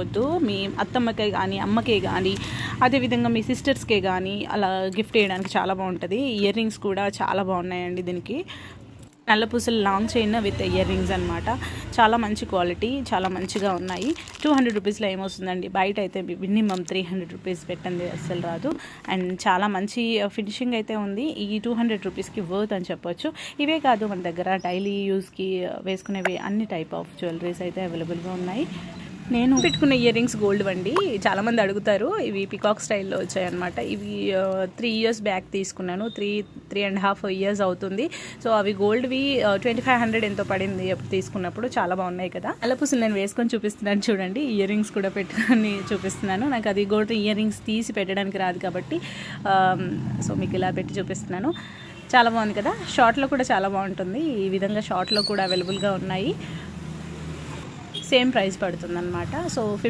వద్దు, మీ అత్తమ్మకే కానీ అమ్మకే కానీ అదేవిధంగా మీ సిస్టర్స్కే కానీ అలా గిఫ్ట్ చేయడానికి చాలా బాగుంటుంది. ఇయర్ రింగ్స్ కూడా చాలా బాగున్నాయండి. దీనికి నల్ల పూసలు long chain with ear rings అనమాట. చాలా మంచి క్వాలిటీ, చాలా మంచిగా ఉన్నాయి. 200 రూపీస్లో ఏమొస్తుందండి, బయట అయితే మినిమం 300 రూపీస్ పెట్టండి అస్సలు రాదు. అండ్ చాలా మంచి ఫినిషింగ్ అయితే ఉంది. ఈ 200 రూపీస్కి వర్త్ అని చెప్పొచ్చు. ఇవే కాదు, మన దగ్గర డైలీ యూస్కి వేసుకునేవి అన్ని టైప్ ఆఫ్ జ్యువెలరీస్ అయితే అవైలబుల్గా ఉన్నాయి. నేను పెట్టుకున్న ఇయర్ రింగ్స్ గోల్డ్ అండి. చాలామంది అడుగుతారు. ఇవి పికాక్ స్టైల్లో వచ్చాయన్నమాట. ఇవి 3 ఇయర్స్ బ్యాక్ తీసుకున్నాను. 3.5 ఇయర్స్ అవుతుంది. సో అవి గోల్డ్వి 2500 ఎంతో పడింది అప్పుడు తీసుకున్నప్పుడు. చాలా బాగున్నాయి కదా. అల్లపూసలు నేను వేసుకొని చూపిస్తున్నాను చూడండి. ఇయర్ రింగ్స్ కూడా పెట్టుకొని చూపిస్తున్నాను. నాకు అది గోల్డ్ ఇయర్ రింగ్స్ తీసి పెట్టడానికి రాదు కాబట్టి సో మీకు ఇలా పెట్టి చూపిస్తున్నాను. చాలా బాగుంది కదా. షార్ట్లో కూడా చాలా బాగుంటుంది. ఈ విధంగా షార్ట్లో కూడా అవైలబుల్గా ఉన్నాయి. సేమ్ ప్రైస్ పడుతుంది అనమాట. సో